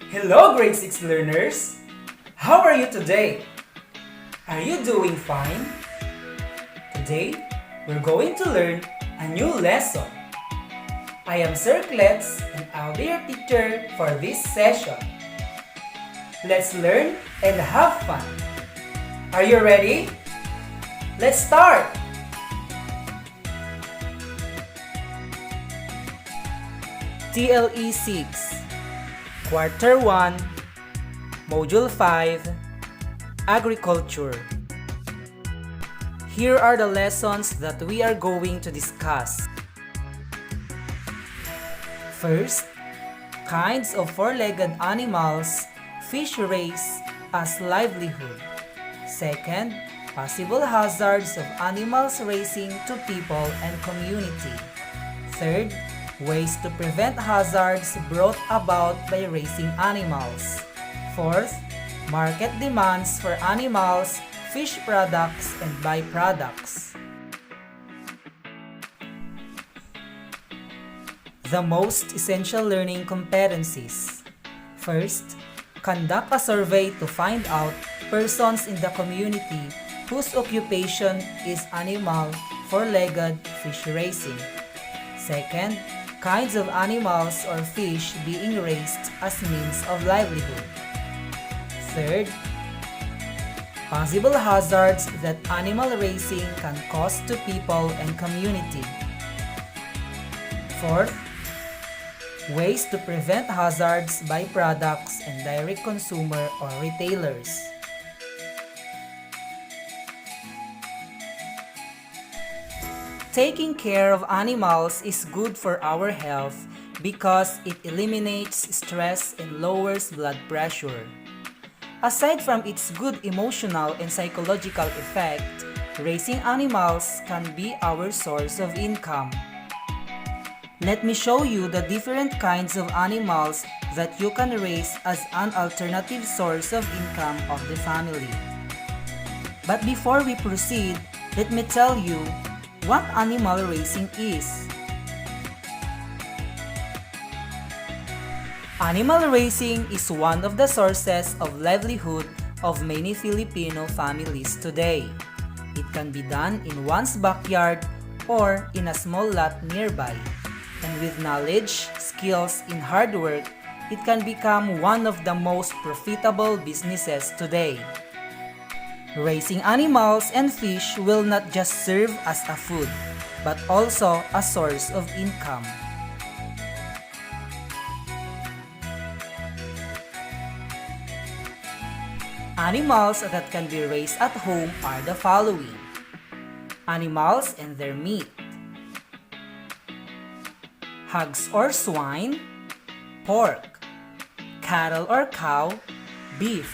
Hello, grade 6 learners! How are you today? Are you doing fine? Today, we're going to learn a new lesson. I am Sir Klets and I'll be your teacher for this session. Let's learn and have fun. Are you ready? Let's start! TLE 6 Quarter 1, Module 5, Agriculture. Here are the lessons that we are going to discuss. First, kinds of four-legged animals fish raise as livelihood. Second, possible hazards of animals racing to people and community. Third, ways to prevent hazards brought about by racing animals. Fourth, market demands for animals, fish products, and byproducts. The most essential learning competencies. First, conduct a survey to find out persons in the community whose occupation is animal, four-legged fish racing. Second, kinds of animals or fish being raised as means of livelihood. Third, possible hazards that animal racing can cause to people and community. Fourth, ways to prevent hazards by products and direct consumer or retailers. Taking care of animals is good for our health because it eliminates stress and lowers blood pressure. Aside from its good emotional and psychological effect, raising animals can be our source of income. Let me show you the different kinds of animals that you can raise as an alternative source of income of the family. But before we proceed, let me tell you what animal raising is. Animal raising is one of the sources of livelihood of many Filipino families today. It can be done in one's backyard or in a small lot nearby. And with knowledge, skills, and hard work, it can become one of the most profitable businesses today. Raising animals and fish will not just serve as a food, but also a source of income. Animals that can be raised at home are the following: animals and their meat, hogs or swine, pork, cattle or cow, beef,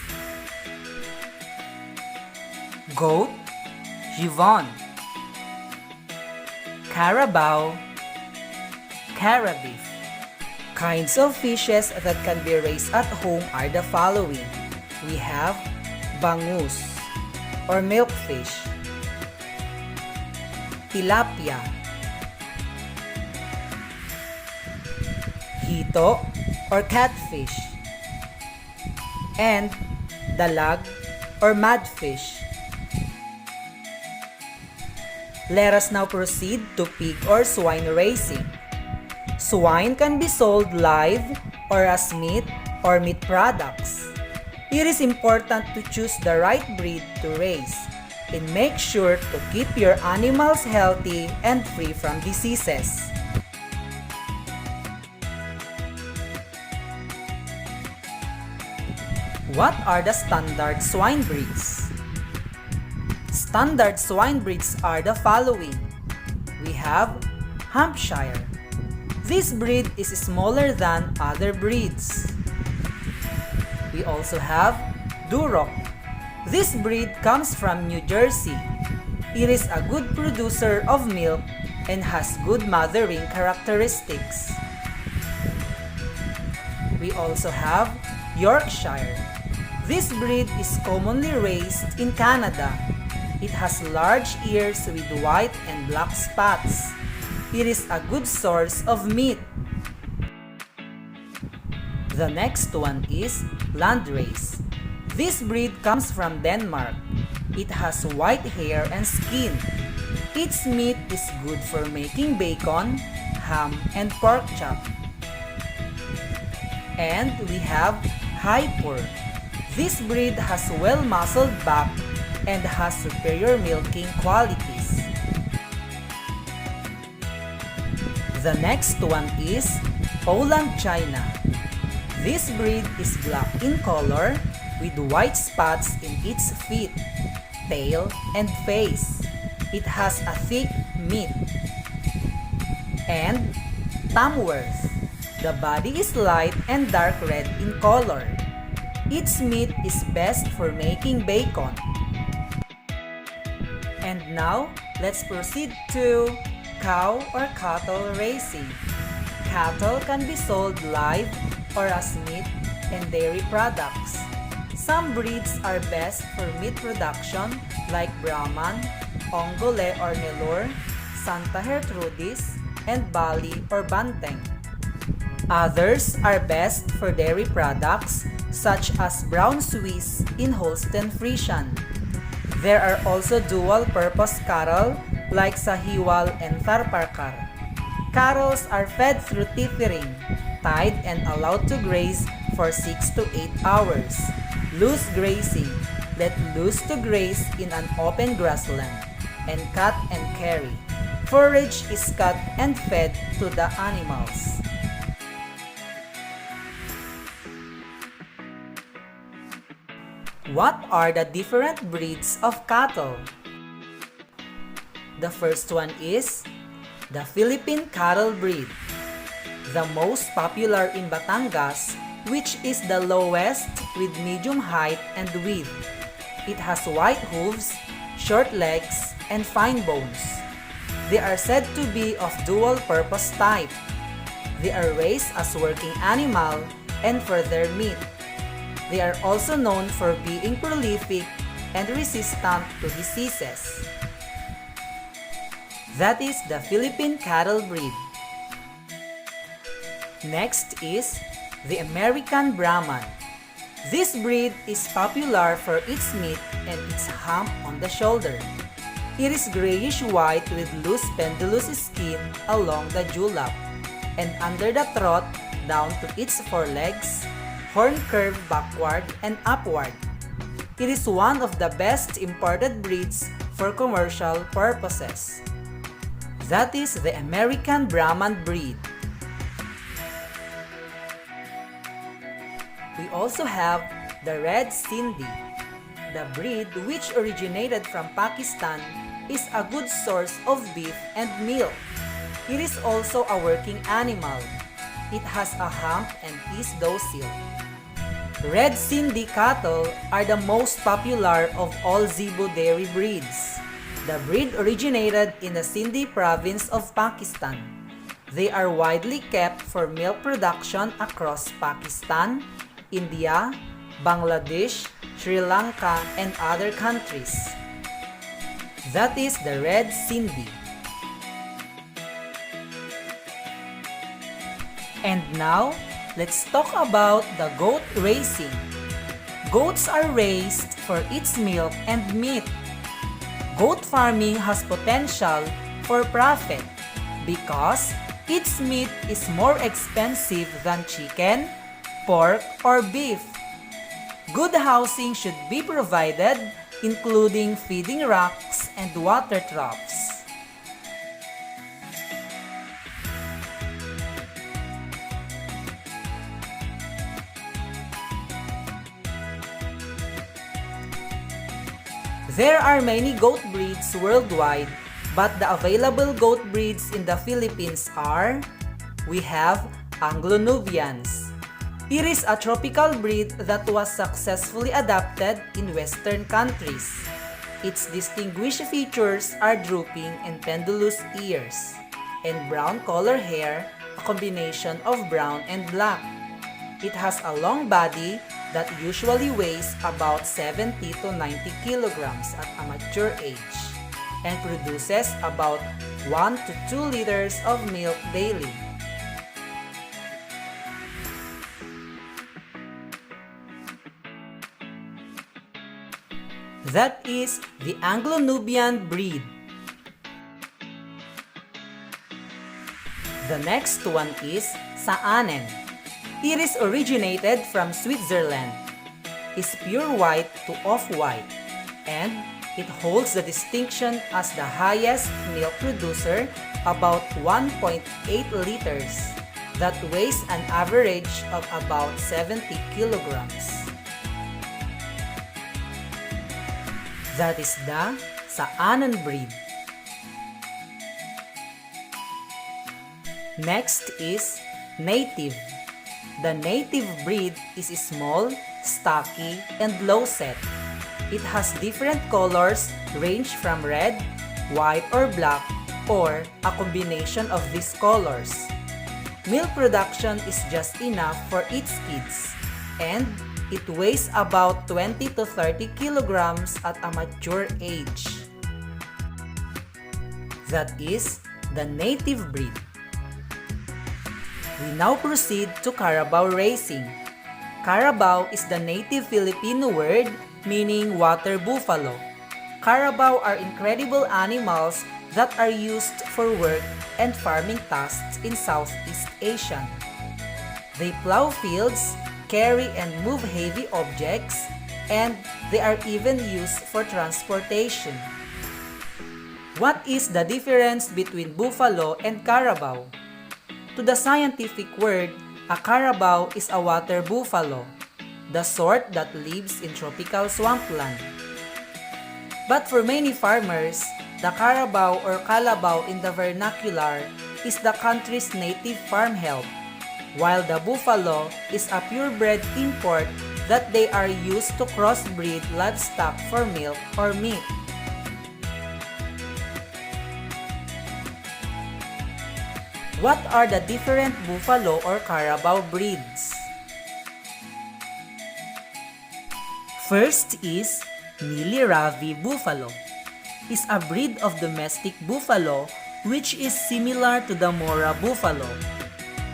goat, Givon, carabao, carabeef. Kinds of fishes that can be raised at home are the following. We have bangus or milkfish, tilapia, hito or catfish, and dalag or madfish. Let us now proceed to pig or swine raising. Swine can be sold live or as meat or meat products. It is important to choose the right breed to raise and make sure to keep your animals healthy and free from diseases. What are the standard swine breeds? Standard swine breeds are the following. We have Hampshire. This breed is smaller than other breeds. We also have Duroc. This breed comes from New Jersey. It is a good producer of milk and has good mothering characteristics. We also have Yorkshire. This breed is commonly raised in Canada. It has large ears with white and black spots. It is a good source of meat. The next one is Landrace. This breed comes from Denmark. It has white hair and skin. Its meat is good for making bacon, ham, and pork chop. And we have Hyper. This breed has well-muscled back and has superior milking qualities. The next one is Poland China. This breed is black in color with white spots in its feet, tail, and face. It has a thick meat. And Tamworth. The body is light and dark red in color. Its meat is best for making bacon. And now, let's proceed to cow or cattle raising. Cattle can be sold live or as meat and dairy products. Some breeds are best for meat production like Brahman, Ongole or Nellore, Santa Gertrudis, and Bali or Banteng. Others are best for dairy products such as Brown Swiss in Holstein Friesian. There are also dual-purpose cattle like Sahiwal and Tharparkar. Cattle are fed through tethering, tied and allowed to graze for 6 to 8 hours. Loose grazing, let loose to graze in an open grassland, and cut and carry. Forage is cut and fed to the animals. What are the different breeds of cattle? The first one is the Philippine cattle breed, the most popular in Batangas, which is the lowest with medium height and width. It has white hooves, short legs, and fine bones. They are said to be of dual-purpose type. They are raised as working animal and for their meat. They are also known for being prolific and resistant to diseases. That is the Philippine cattle breed. Next is the American Brahman. This breed is popular for its meat and its hump on the shoulder. It is grayish-white with loose pendulous skin along the dewlap and under the throat down to its forelegs, horn curved backward and upward. It is one of the best imported breeds for commercial purposes. That is the American Brahman breed. We also have the Red Sindhi. The breed, which originated from Pakistan, is a good source of beef and milk. It is also a working animal. It has a hump and is docile. Red Sindhi cattle are the most popular of all Zebu dairy breeds. The breed originated in the Sindhi province of Pakistan. They are widely kept for milk production across Pakistan, India, Bangladesh, Sri Lanka, and other countries. That is the Red Sindhi. And now, let's talk about the goat raising. Goats are raised for its milk and meat. Goat farming has potential for profit because its meat is more expensive than chicken, pork, or beef. Good housing should be provided, including feeding racks and water troughs. There are many goat breeds worldwide, but the available goat breeds in the Philippines are: we have Anglo-Nubians. It is a tropical breed that was successfully adapted in Western countries. Its distinguished features are drooping and pendulous ears, and brown color hair, a combination of brown and black. It has a long body that usually weighs about 70 to 90 kilograms at a mature age and produces about 1 to 2 liters of milk daily. That is the Anglo-Nubian breed. The next one is Saanen. It is originated from Switzerland, is pure white to off-white, and it holds the distinction as the highest milk producer, about 1.8 liters, that weighs an average of about 70 kilograms. That is the Saanen breed. Next is Native. The Native breed is small, stocky, and low-set. It has different colors range from red, white, or black, or a combination of these colors. Milk production is just enough for its kids, and it weighs about 20 to 30 kilograms at a mature age. That is the Native breed. We now proceed to Carabao racing. Carabao is the native Filipino word meaning water buffalo. Carabao are incredible animals that are used for work and farming tasks in Southeast Asia. They plow fields, carry and move heavy objects, and they are even used for transportation. What is the difference between buffalo and carabao? To the scientific word, a carabao is a water buffalo, the sort that lives in tropical swampland. But for many farmers, the carabao or calabaw in the vernacular is the country's native farm help, while the buffalo is a purebred import that they are used to crossbreed livestock for milk or meat. What are the different buffalo or carabao breeds? First is Nili Ravi buffalo. Is a breed of domestic buffalo which is similar to the Mora buffalo.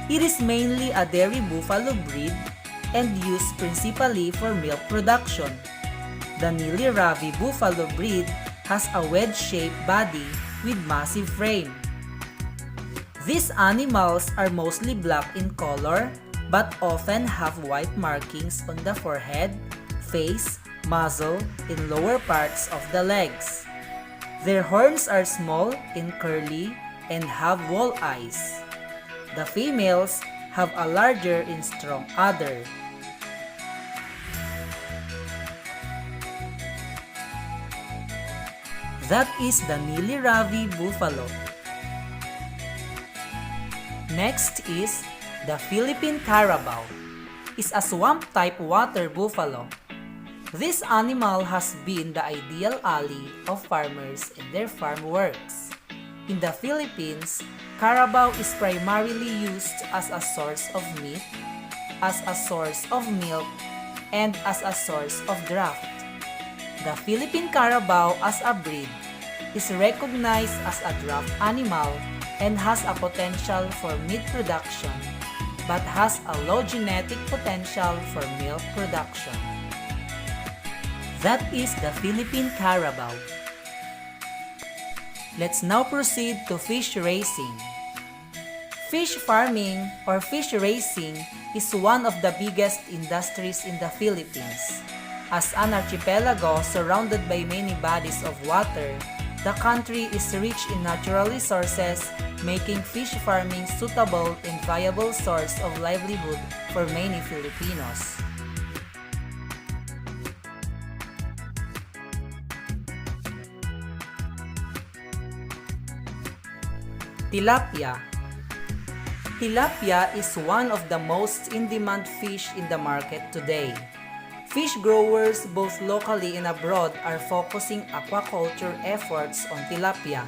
It is mainly a dairy buffalo breed and used principally for milk production. The Nili Ravi buffalo breed has a wedge-shaped body with massive frame. These animals are mostly black in color but often have white markings on the forehead, face, muzzle, and lower parts of the legs. Their horns are small and curly and have wall eyes. The females have a larger and strong udder. That is the Nili Ravi buffalo. Next is the Philippine carabao. Is a swamp-type water buffalo. This animal has been the ideal ally of farmers in their farm works. In the Philippines, carabao is primarily used as a source of meat, as a source of milk, and as a source of draft. The Philippine carabao as a breed is recognized as a draft animal and has a potential for meat production, but has a low genetic potential for milk production. That is the Philippine carabao. Let's now proceed to fish raising. Fish farming or fish raising is one of the biggest industries in the Philippines. As an archipelago surrounded by many bodies of water, the country is rich in natural resources, making fish farming suitable and viable source of livelihood for many Filipinos. Tilapia. Tilapia is one of the most in-demand fish in the market today. Fish growers both locally and abroad are focusing aquaculture efforts on tilapia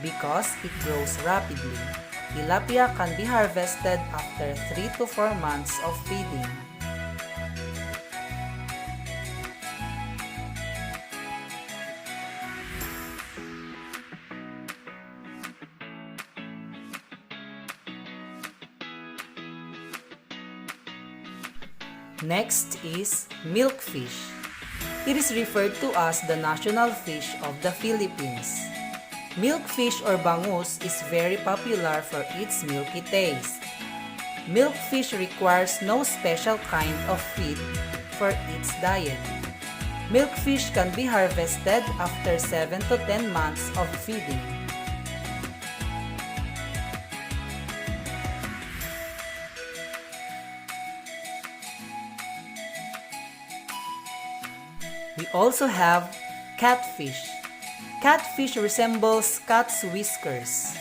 because it grows rapidly. Tilapia can be harvested after 3 to 4 months of feeding. Next is milkfish. It is referred to as the national fish of the Philippines. Milkfish or bangus is very popular for its milky taste. Milkfish requires no special kind of feed for its diet. Milkfish can be harvested after 7 to 10 months of feeding. We also have catfish. Catfish resembles cat's whiskers.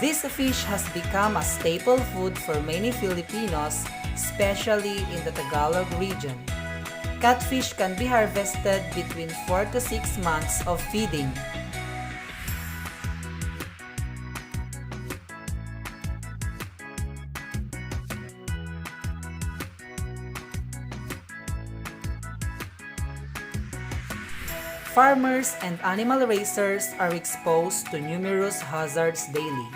This fish has become a staple food for many Filipinos, especially in the Tagalog region. Catfish can be harvested between 4 to 6 months of feeding. Farmers and animal raisers are exposed to numerous hazards daily.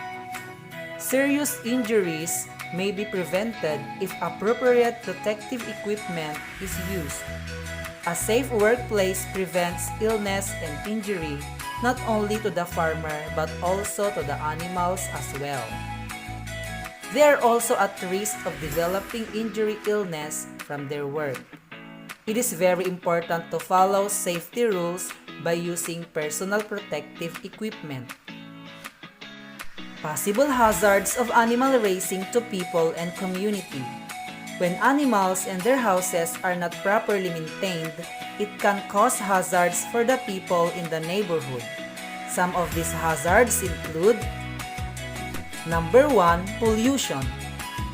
Serious injuries may be prevented if appropriate protective equipment is used. A safe workplace prevents illness and injury not only to the farmer but also to the animals as well. They are also at risk of developing injury illness from their work. It is very important to follow safety rules by using personal protective equipment. Possible hazards of animal raising to people and community. When animals and their houses are not properly maintained, it can cause hazards for the people in the neighborhood. Some of these hazards include: Number 1, pollution.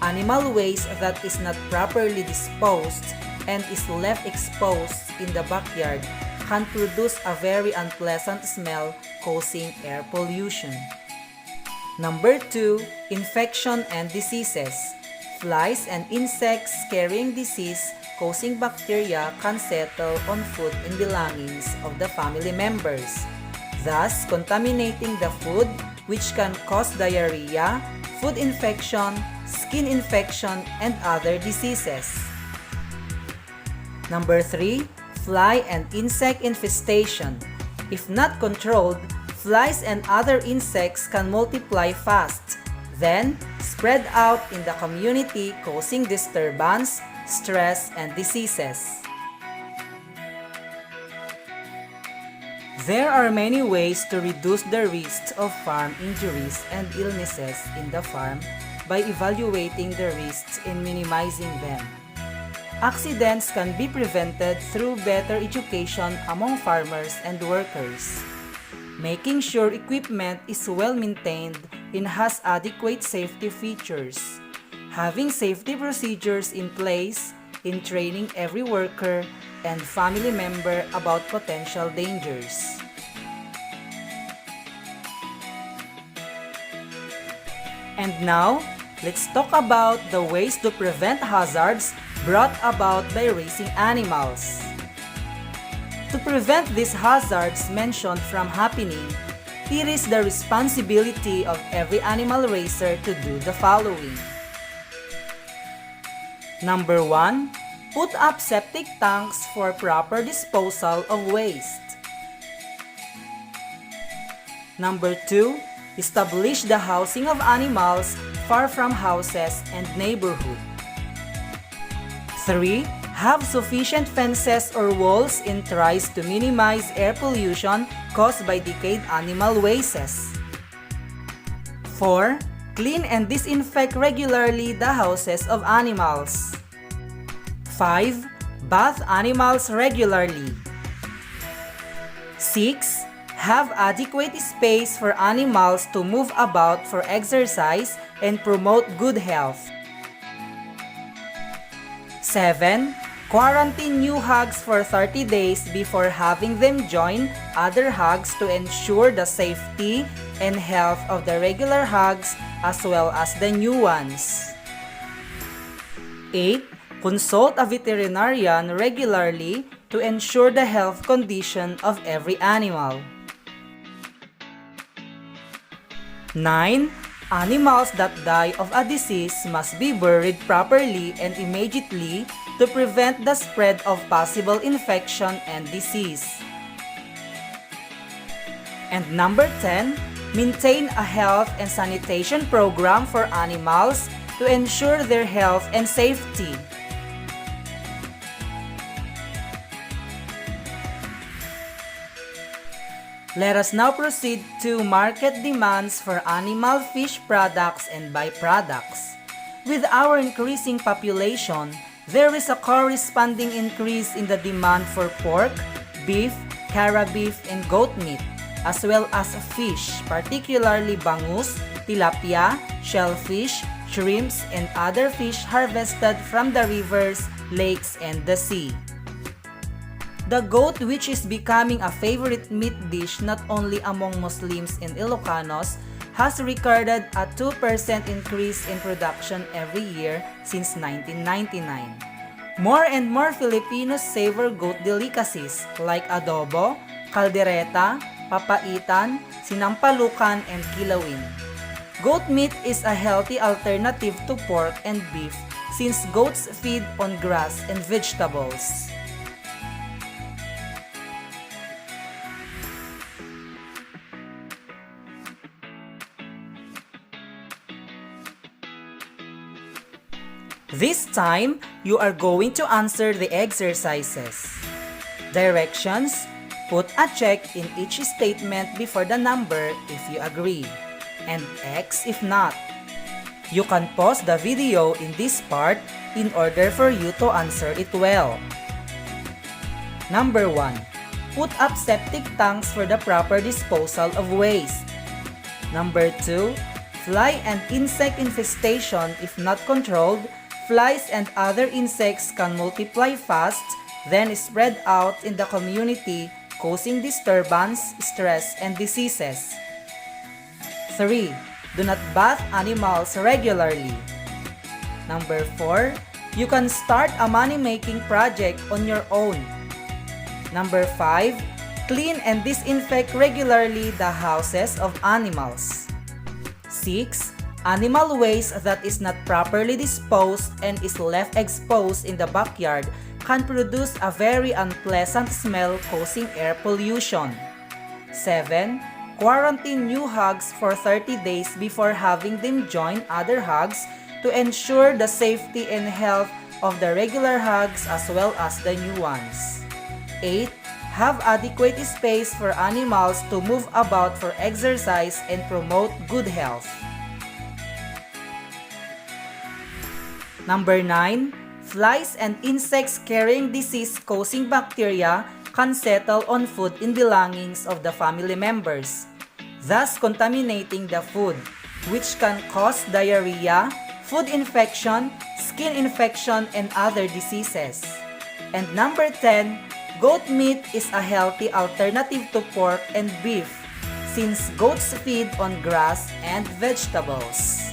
Animal waste that is not properly disposed and is left exposed in the backyard can produce a very unpleasant smell, causing air pollution. Number 2, infection and diseases. Flies and insects carrying disease causing bacteria can settle on food and belongings of the family members, thus contaminating the food, which can cause diarrhea, food infection, skin infection, and other diseases. Number 3, fly and insect infestation. If not controlled, flies and other insects can multiply fast, then spread out in the community, causing disturbance, stress, and diseases. There are many ways to reduce the risk of farm injuries and illnesses in the farm by evaluating the risks and minimizing them. Accidents can be prevented through better education among farmers and workers. Making sure equipment is well maintained and has adequate safety features. Having safety procedures in place in training every worker and family member about potential dangers. And now, let's talk about the ways to prevent hazards brought about by raising animals. To prevent these hazards mentioned from happening, it is the responsibility of every animal raiser to do the following. Number 1, put up septic tanks for proper disposal of waste. Number 2, establish the housing of animals far from houses and neighborhood. 3. Have sufficient fences or walls in tries to minimize air pollution caused by decayed animal wastes. 4. Clean and disinfect regularly the houses of animals. 5. Bath animals regularly. 6. Have adequate space for animals to move about for exercise and promote good health. 7. Quarantine new hogs for 30 days before having them join other hogs to ensure the safety and health of the regular hogs as well as the new ones. 8. Consult a veterinarian regularly to ensure the health condition of every animal. 9. Animals that die of a disease must be buried properly and immediately to prevent the spread of possible infection and disease. And number 10, maintain a health and sanitation program for animals to ensure their health and safety. Let us now proceed to market demands for animal fish products and byproducts. With our increasing population, there is a corresponding increase in the demand for pork, beef, cara beef, and goat meat, as well as fish, particularly bangus, tilapia, shellfish, shrimps, and other fish harvested from the rivers, lakes, and the sea. The goat, which is becoming a favorite meat dish not only among Muslims and Ilocanos, has recorded a 2% increase in production every year since 1999. More and more Filipinos savor goat delicacies like adobo, caldereta, papaitan, sinampalukan, and kilawin. Goat meat is a healthy alternative to pork and beef since goats feed on grass and vegetables. This time, you are going to answer the exercises. Directions: put a check in each statement before the number if you agree, and X if not. You can pause the video in this part in order for you to answer it well. Number 1. Put up septic tanks for the proper disposal of waste. Number 2. Fly and insect infestation, if not controlled, flies and other insects can multiply fast, then spread out in the community, causing disturbance, stress, and diseases. 3. Do not bath animals regularly. Number 4. You can start a money-making project on your own. Number 5. Clean and disinfect regularly the houses of animals. 6. Animal waste that is not properly disposed and is left exposed in the backyard can produce a very unpleasant smell causing air pollution. 7. Quarantine new hogs for 30 days before having them join other hogs to ensure the safety and health of the regular hogs as well as the new ones. 8. Have adequate space for animals to move about for exercise and promote good health. Number 9. Flies and insects carrying disease-causing bacteria can settle on food and belongings of the family members, thus contaminating the food, which can cause diarrhea, food infection, skin infection, and other diseases. And number 10. Goat meat is a healthy alternative to pork and beef, since goats feed on grass and vegetables.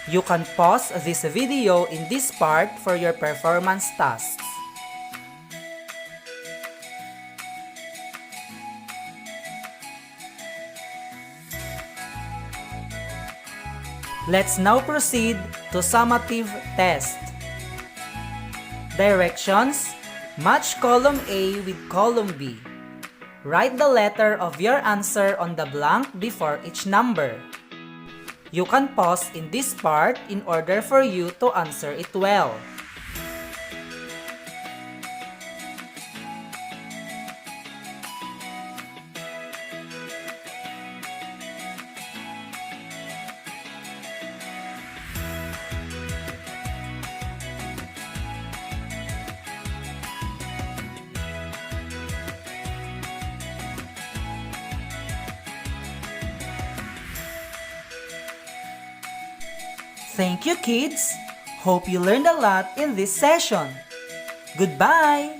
You can pause this video in this part for your performance tasks. Let's now proceed to summative test. Directions: match column A with column B. Write the letter of your answer on the blank before each number. You can pause in this part in order for you to answer it well. Thank you, kids! Hope you learned a lot in this session. Goodbye!